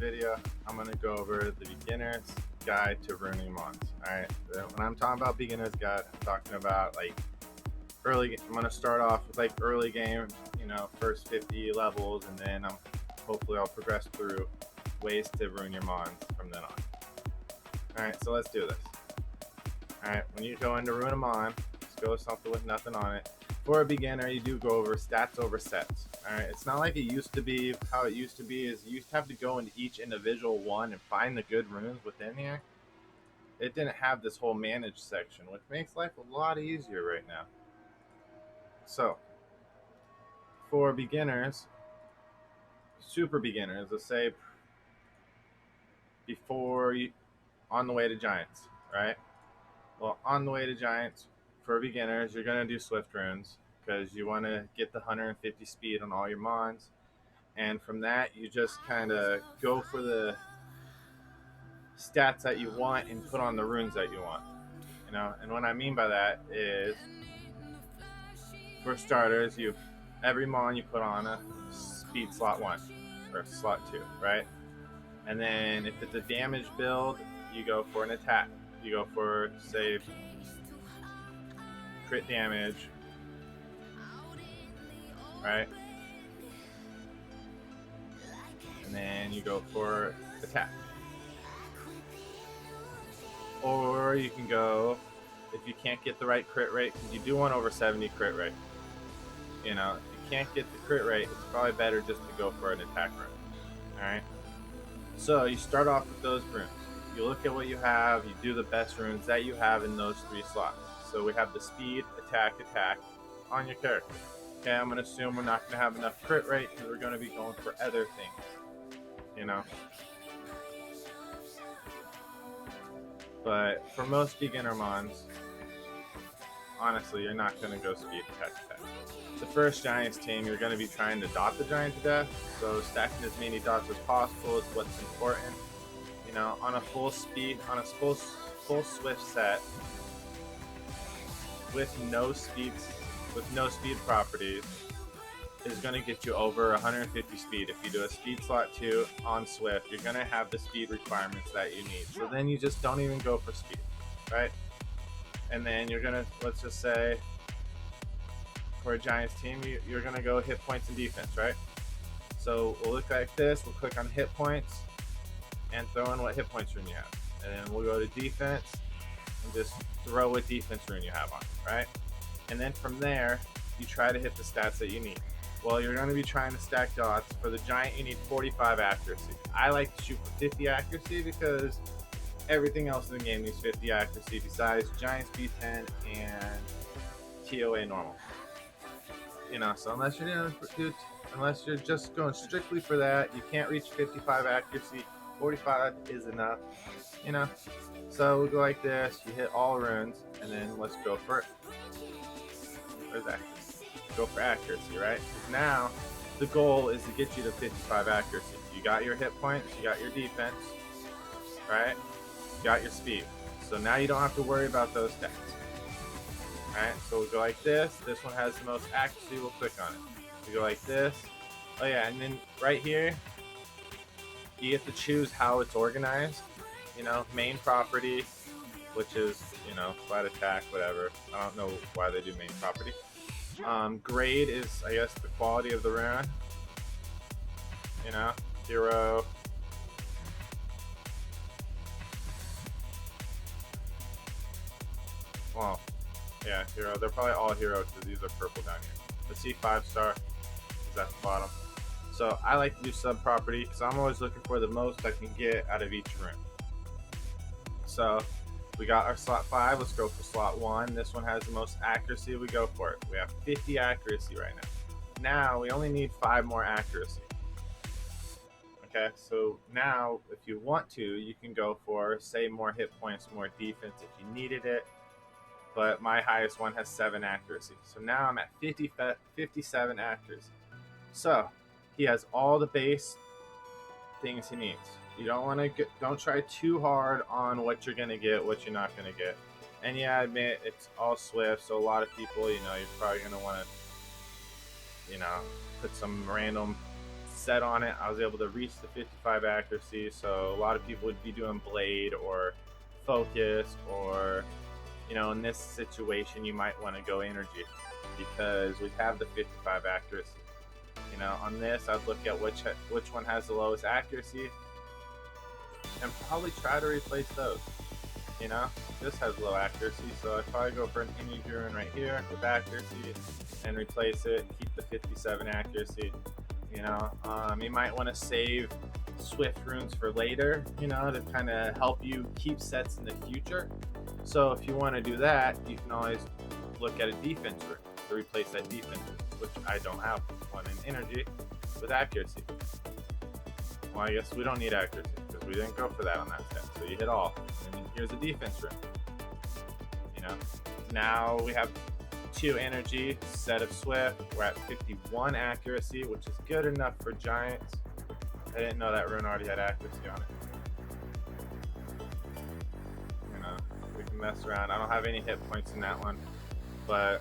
video, I'm going to go over the beginner's guide to runing mons. Alright, when I'm talking about beginner's guide, I'm talking about like early. I'm going to start off with like early game, first 50 levels, and then hopefully I'll progress through ways to ruin your mons from then on. Alright, so let's do this. Alright, when you go into ruin a mon, just go with something with nothing on it. For a beginner, you do go over stats over sets. Alright, it's not like it used to be. How it used to be is you used to have to go into each individual one and find the good runes within here. It didn't have this whole manage section, which makes life a lot easier right now. So, for beginners, super beginners, let's say on the way to giants, right? Well, on the way to giants, for beginners, you're going to do swift runes because you want to get the 150 speed on all your mons. And from that, you just kind of go for the stats that you want and put on the runes that you want. And what I mean by that is, for starters, every mon you put on a speed slot 1 or slot 2, right? And then if it's a damage build, you go for an attack. You go for, say, crit damage, right? And then you go for attack. Or you can go, if you can't get the right crit rate, because you do want over 70 crit rate. If you can't get the crit rate, it's probably better just to go for an attack rune. Alright? So you start off with those runes. You look at what you have, you do the best runes that you have in those 3 slots. So we have the speed, attack on your character. Okay, I'm going to assume we're not going to have enough crit rate because we're going to be going for other things. But for most beginner mons, honestly, you're not going to go speed, attack. The first Giants team, you're going to be trying to dot the Giant to death. So stacking as many dots as possible is what's important. On a full speed, on a full swift set with no speed properties is going to get you over 150 speed. If you do a speed slot 2 on swift, you're going to have the speed requirements that you need. So then you just don't even go for speed, right? And then you're going to, let's just say, for a Giants team, you're going to go hit points and defense, right? So we'll look like this. We'll click on hit points and throw in what hit points rune you have. And then we'll go to defense and just throw what defense rune you have on, right? And then from there, you try to hit the stats that you need. Well, you're going to be trying to stack dots. For the Giant, you need 45 accuracy. I like to shoot for 50 accuracy because everything else in the game needs 50 accuracy besides Giant speed 10 and TOA normal. So unless you're just going strictly for that, you can't reach 55 accuracy. 45 is enough. So we'll go like this. You hit all runes, and then let's go for it. Where's that? Go for accuracy, right? Now, the goal is to get you to 55 accuracy. You got your hit points, you got your defense, right? You got your speed. So now you don't have to worry about those stats. Alright, so we'll go like this. This one has the most accuracy. We'll click on it. We go like this. Oh yeah, and then right here, you get to choose how it's organized. Main property, which is, flat attack, whatever. I don't know why they do main property. Grade is, I guess, the quality of the rune. Hero. Well, yeah, hero. They're probably all hero because these are purple down here. Let's see 5-star is at the bottom. So I like to do sub property because I'm always looking for the most I can get out of each rune. So we got our slot 5. Let's go for slot 1. This one has the most accuracy. We go for it. We have 50 accuracy right now. Now we only need 5 more accuracy. Okay, so now if you want to, you can go for, say, more hit points, more defense if you needed it. But my highest one has 7 accuracy. So now I'm at 57 accuracy. So he has all the base things he needs. You don't try too hard on what you're gonna get, what you're not gonna get. And yeah, I admit it's all swift, so a lot of people, you're probably gonna want to, put some random set on it, I was able to reach the 55 accuracy. So a lot of people would be doing blade or focus, or in this situation you might want to go energy because we have the 55 accuracy. On this I'd look at which one has the lowest accuracy and probably try to replace those. This has low accuracy, so I'd probably go for an energy rune right here with accuracy and replace it, keep the 57 accuracy. You might want to save swift runes for later, to kind of help you keep sets in the future. So if you want to do that, you can always look at a defense rune to replace that defense rune, which I don't have one in energy with accuracy. Well, I guess we don't need accuracy because we didn't go for that on that set. So you hit all, and then here's a defense rune. Now we have 2 energy, set of swift. We're at 51 accuracy, which is good enough for giants. I didn't know that rune already had accuracy on it. We can mess around. I don't have any hit points in that one, but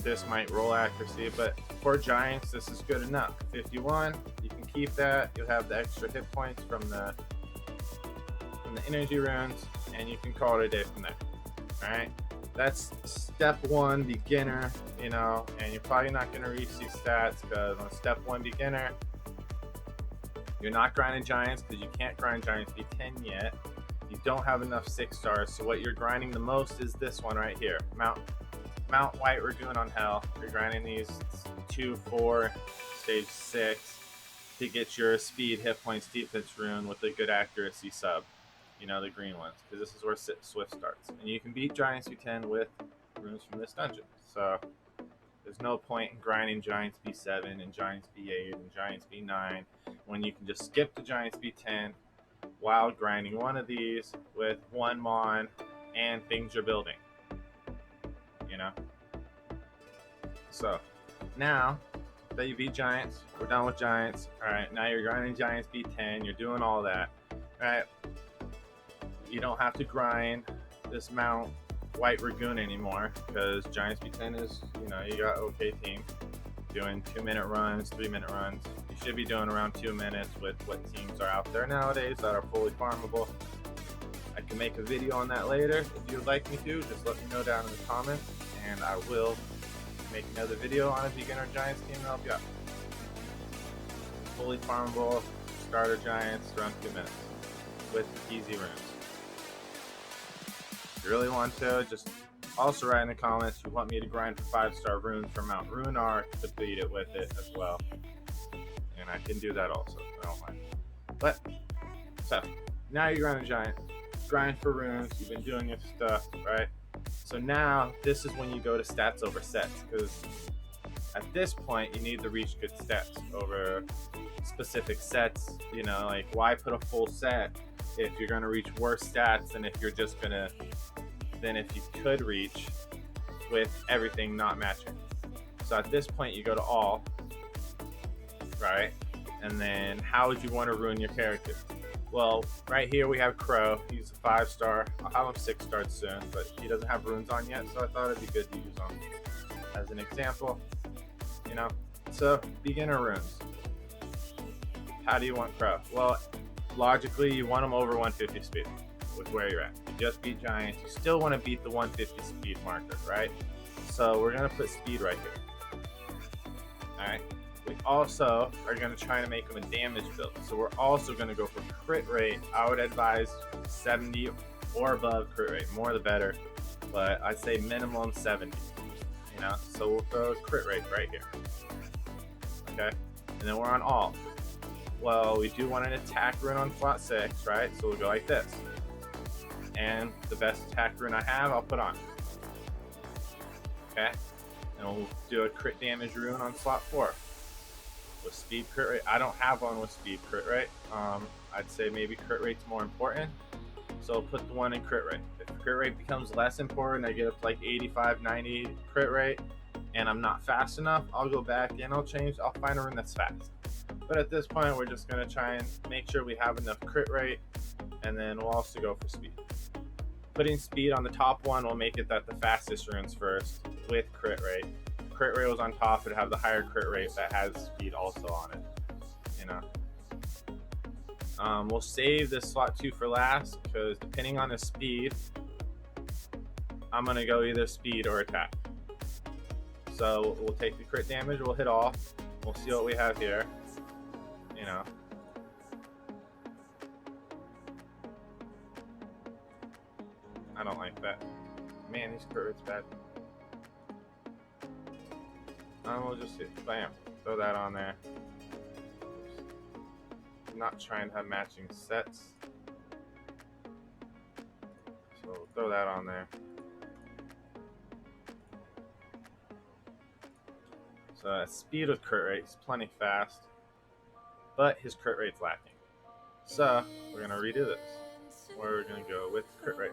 this might roll accuracy. But for giants, this is good enough. 51, you can keep that. You'll have the extra hit points from the energy runes, and you can call it a day from there. All right, that's step 1 beginner. And you're probably not going to reach these stats because on step 1 beginner, you're not grinding giants because you can't grind giants B10 yet. You don't have enough 6 stars, so what you're grinding the most is this one right here, Mount White Ragoon on Hell. You're grinding these 2, 4, stage 6 to get your speed, hit points, defense rune with a good accuracy sub. The green ones, because this is where Swift starts. And you can beat Giants B10 with runes from this dungeon. So there's no point in grinding Giants B7 and Giants B8 and Giants B9 when you can just skip to Giants B10 while grinding one of these with 1 mon and things you're building. So now that you beat Giants, we're done with Giants. Alright, now you're grinding Giants B10, you're doing all that. Alright, you don't have to grind this Mount White Ragoon anymore because Giants B10 is, you got okay team doing 2-minute runs, 3-minute runs. You should be doing around 2 minutes with what teams are out there nowadays that are fully farmable. I can make a video on that later if you would like me to. Just let me know down in the comments and I will make another video on a beginner Giants team to help you out. Fully farmable starter Giants around 2 minutes with easy runes. If you really want to, just also write in the comments you want me to grind for 5-star runes from Mount Runar to beat it with it as well. And I can do that also, I don't mind. But, so, now you're grinding giant. Grind for runes, you've been doing your stuff, right? So now, this is when you go to stats over sets, because at this point, you need to reach good stats over specific sets. Like, why put a full set if you're going to reach worse stats than if you could reach with everything not matching. So at this point you go to all, right? And then how would you want to ruin your character? Well, right here we have Crow. He's a 5-star. I'll have him 6-starred soon, but he doesn't have runes on yet, so I thought it'd be good to use him as an example. So beginner runes. How do you want Crow? Well, logically you want him over 150 speed with where you're at. You just beat Giants, you still want to beat the 150 speed marker, right? So we're going to put speed right here. Alright, we also are going to try to make him a damage build. So we're also going to go for crit rate. I would advise 70 or above crit rate, more the better, but I'd say minimum 70. So we'll throw crit rate right here. Okay, and then we're on all. Well, we do want an attack rune on slot 6, right? So we'll go like this. And the best attack rune I have, I'll put on. Okay? And we'll do a crit damage rune on slot 4. With speed crit rate. I don't have one with speed crit rate. I'd say maybe crit rate's more important. So I'll put the one in crit rate. If crit rate becomes less important, I get up to like 85, 90 crit rate, and I'm not fast enough, I'll go back and I'll find a rune that's fast. But at this point, we're just going to try and make sure we have enough crit rate, and then we'll also go for speed. Putting speed on the top one will make it that the fastest runes first with crit rate. crit rate was on top, it'd have the higher crit rate that has speed also on it. You know. We'll save this slot 2 for last because depending on the speed, I'm gonna go either speed or attack. So we'll take the crit damage, we'll hit off, we'll see what we have here. You know. I don't like that. Man, these crit rates bad. We'll just hit bam. Throw that on there. I'm not trying to have matching sets. So we'll throw that on there. So speed with crit rate, he's plenty fast. But his crit rate's lacking. So we're gonna redo this. We're gonna go with crit rate.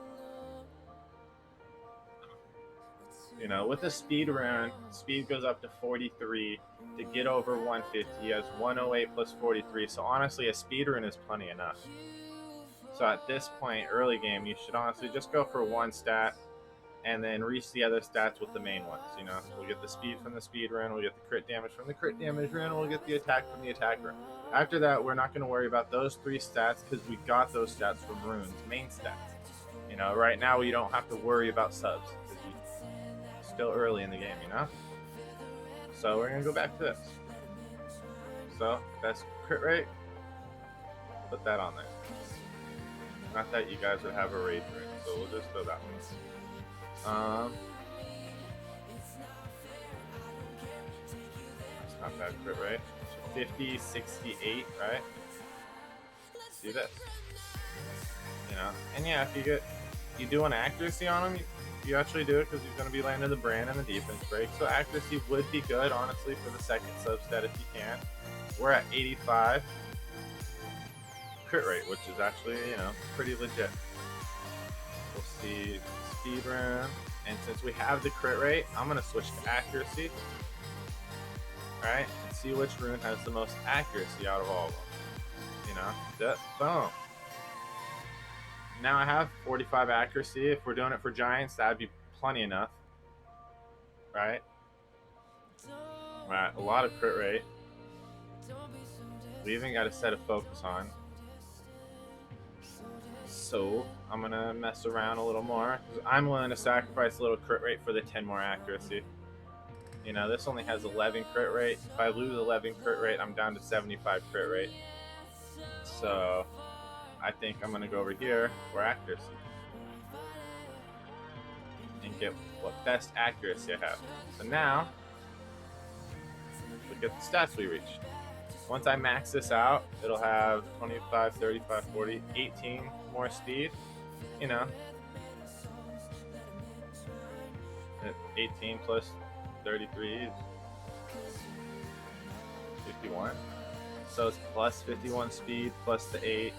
You know, with the speed rune, speed goes up to 43. To get over 150, he has 108 plus 43. So honestly, a speed rune is plenty enough. So at this point, early game, you should honestly just go for one stat and then reach the other stats with the main ones. You know, we'll get the speed from the speed rune, we'll get the crit damage from the crit damage rune, we'll get the attack from the attack rune. After that, we're not going to worry about those 3 stats because we got those stats from runes, main stats. You know, right now we don't have to worry about subs. Still early in the game, you know? So we're gonna go back to this. So that's crit rate. Put that on there. Not that you guys would have a rage rune, so we'll just throw that one. That's not bad crit rate. 50, 68, right? See this? You know? And yeah, if you do an accuracy on him, you actually do it because he's going to be landing the brand and the defense break. So accuracy would be good, honestly, for the second substat if you can. We're at 85 crit rate, which is actually, you know, pretty legit. We'll see speed rune, and since we have the crit rate, I'm going to switch to accuracy. Alright, and see which rune has the most accuracy out of all of them. You know, boom. Now I have 45 accuracy. If we're doing it for giants, that'd be plenty enough. Right? Right, a lot of crit rate. We even got a set of focus on. So I'm gonna mess around a little more. I'm willing to sacrifice a little crit rate for the 10 more accuracy. You know, this only has 11 crit rate. If I lose 11 crit rate, I'm down to 75 crit rate. So I think I'm going to go over here for accuracy and get what best accuracy I have. So now, look at the stats we reached. Once I max this out, it'll have 25, 35, 40, 18 more speed. You know, 18 plus 33 is 51. So it's plus 51 speed plus the 8.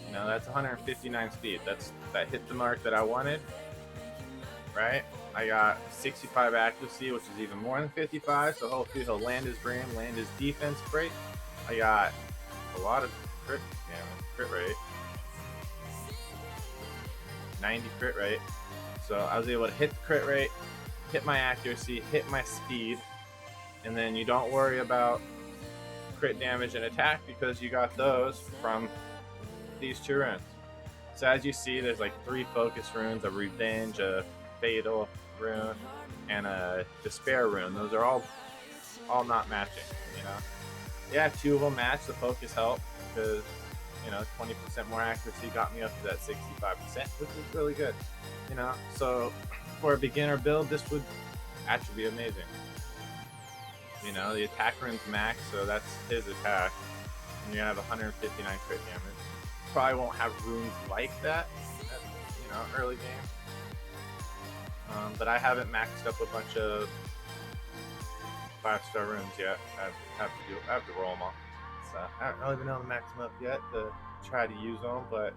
You know, that's 159 speed. That hit the mark that I wanted, right? I got 65 accuracy, which is even more than 55. So hopefully he'll land his brand, land his defense break. I got a lot of crit rate, 90 crit rate. So I was able to hit the crit rate, hit my accuracy, hit my speed, and then you don't worry about crit damage and attack because you got those from these 2 runes. So as you see, there's like 3 focus runes, a revenge, a fatal rune, and a despair rune. Those are all not matching, you know. Yeah, 2 of them match. The focus helped because, you know, 20% more accuracy got me up to that 65%, which is really good, you know. So for a beginner build, this would actually be amazing. You know, the attack rune's max, so that's his attack, and you have 159 crit damage. Probably won't have runes like that, you know, early game. But I haven't maxed up a bunch of 5-star runes yet. I have to roll them all. So I don't even know to max them up yet to try to use them, but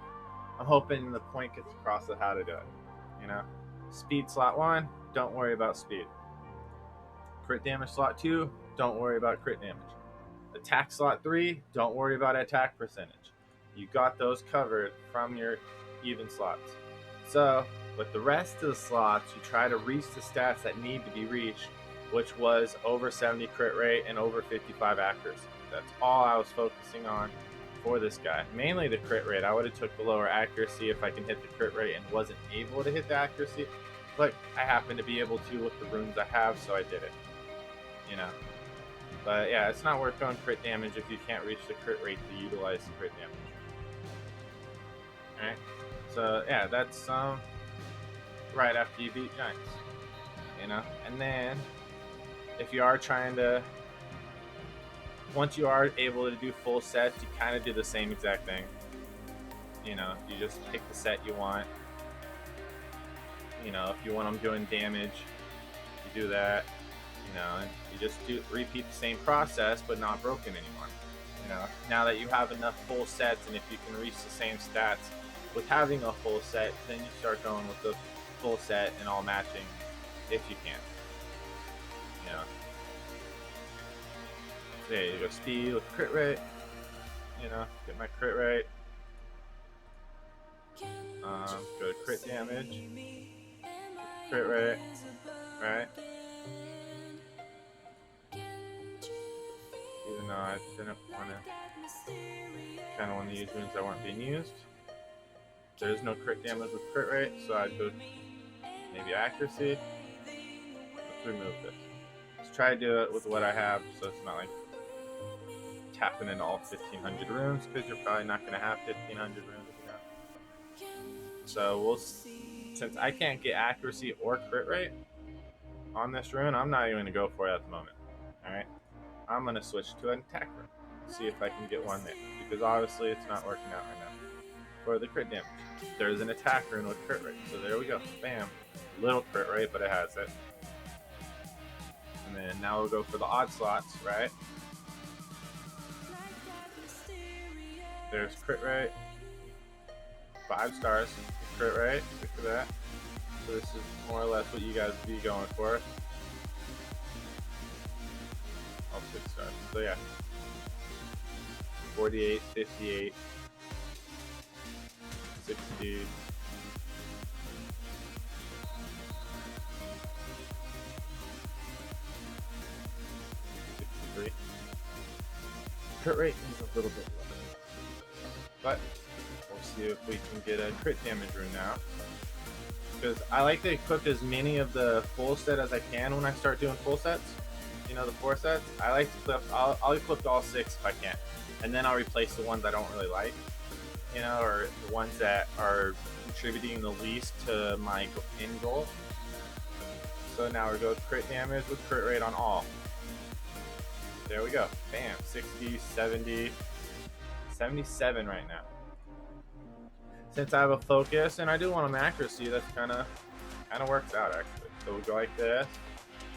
I'm hoping the point gets across of how to do it. You know, speed slot 1, don't worry about speed. Crit damage slot 2, don't worry about crit damage. Attack slot 3, don't worry about attack percentage. You got those covered from your even slots. So with the rest of the slots, you try to reach the stats that need to be reached which was over 70 crit rate and over 55 accuracy. That's all I was focusing on for this guy. Mainly the crit rate. I would have took the lower accuracy if I can hit the crit rate and wasn't able to hit the accuracy, but I happen to be able to with the runes I have, so I did it. You know. But yeah, it's not worth going crit damage if you can't reach the crit rate to utilize the crit damage. Alright, so yeah, that's right after you beat giants. You know, and then if you are trying to, once you are able to do full sets, you kind of do the same exact thing. You know, you just pick the set you want. You know, if you want them doing damage, you do that. You know, and you just repeat the same process, but not broken anymore. You know, now that you have enough full sets, and if you can reach the same stats with having a full set, then you start going with the full set and all matching, if you can. You know, there you go, speed with crit rate. You know, get my crit rate. Go to crit damage, crit rate, right? Even though I didn't want to, kind of want to use runes that weren't being used. There's no crit damage with crit rate, so I'd go maybe accuracy. Let's remove this. Let's try to do it with what I have, so it's not like tapping into all 1500 runes, because you're probably not going to have 1500 runes. You know? So since I can't get accuracy or crit rate on this rune, I'm not even going to go for it at the moment. Alright? I'm going to switch to an attack rune. See if I can get one there. Because obviously it's not working out right now. For the crit damage. There's an attack rune with crit rate. So there we go. Bam. Little crit rate, but it has it. And then now we'll go for the odd slots, right? There's crit rate. 5 stars. Crit rate. Look at that. So this is more or less what you guys would be going for. All 6 stars. So yeah. 48, 58, 60, 63. Crit rate is a little bit low, but we'll see if we can get a crit damage rune now. Because I like to equip as many of the full set as I can when I start doing full sets. You know, the 4 sets. I like to equip. I'll equip all 6 if I can. And then I'll replace the ones I don't really like, you know, or the ones that are contributing the least to my end goal. So now we go crit damage with crit rate on all. There we go. Bam. 60, 70, 77 right now. Since I have a focus and I do want an accuracy, that's kind of works out actually. So we'll go like this.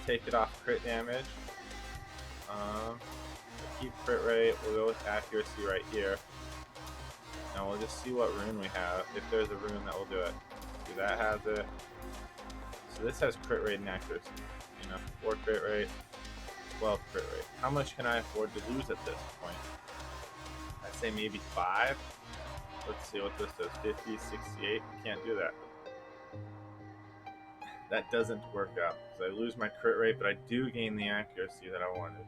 Take it off crit damage. Keep crit rate, we'll go with accuracy right here. Now we'll just see what rune we have, if there's a rune that will do it. See, that has it. So this has crit rate and accuracy. You know, 4 crit rate, 12 crit rate. How much can I afford to lose at this point? I'd say maybe 5. Let's see what this does. 50, 68. Can't do that. That doesn't work out. So I lose my crit rate, but I do gain the accuracy that I wanted.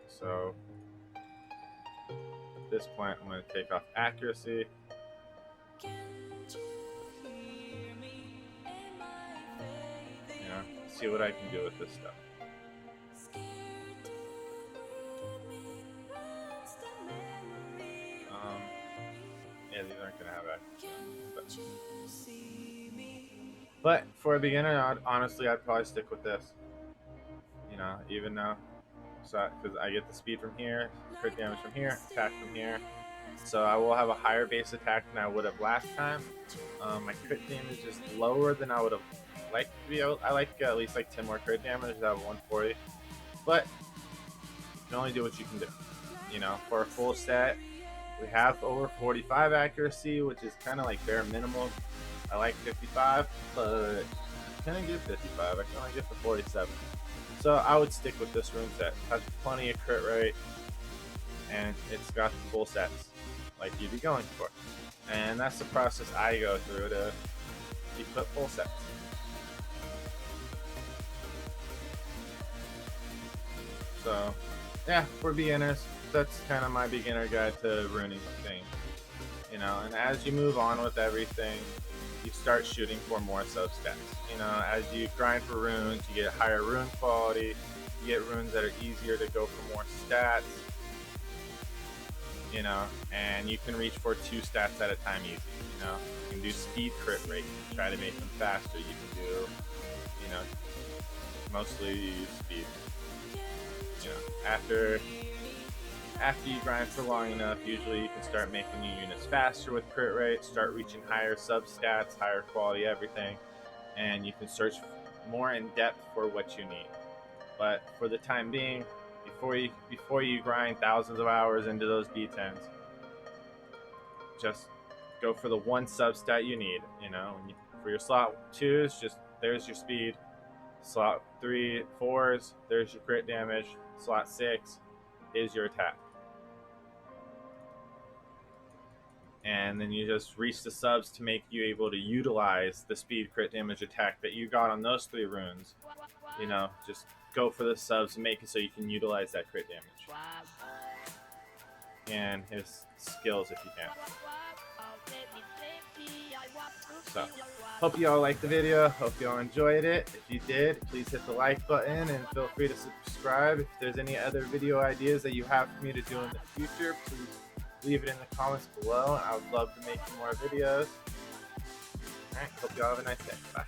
So at this point, I'm going to take off accuracy. You know, see what I can do with this stuff. Yeah, these aren't going to have accuracy. But for a beginner, honestly, I'd probably stick with this. You know, even though. So, because I get the speed from here, crit damage from here, attack from here. So I will have a higher base attack than I would have last time. My crit damage is lower than I would have liked to be able. I like at least like 10 more crit damage. I have 140. But you can only do what you can do. You know, for a full set, we have over 45 accuracy, which is kind of like bare minimum. I like 55, but I can't get 55. I can only get the 47. So I would stick with this rune set. It has plenty of crit rate, and it's got the full sets like you'd be going for. And that's the process I go through to equip full sets. So yeah, for beginners, that's kind of my beginner guide to runing things. You know, and as you move on with everything, you start shooting for more substats. You know, as you grind for runes, you get higher rune quality, you get runes that are easier to go for more stats, you know, and you can reach for 2 stats at a time easy. You know, you can do speed crit rate, try to make them faster. You can do, you know, mostly use speed. You know, after you grind for long enough, usually you can start making your units faster with crit rate, start reaching higher sub stats, higher quality everything, and you can search more in depth for what you need. But for the time being, before you grind thousands of hours into those B10s, just go for the one sub stat you need. You know, for your slot 2s, just there's your speed. Slot 3, 4s, there's your crit damage. Slot 6 is your attack. And then you just reach the subs to make you able to utilize the speed, crit damage, attack that you got on those 3 runes. You know, just go for the subs and make it so you can utilize that crit damage. And his skills if you can. So, hope you all liked the video. Hope you all enjoyed it. If you did, please hit the like button and feel free to subscribe. If there's any other video ideas that you have for me to do in the future, please leave it in the comments below. I would love to make more videos. Alright, hope you all have a nice day. Bye.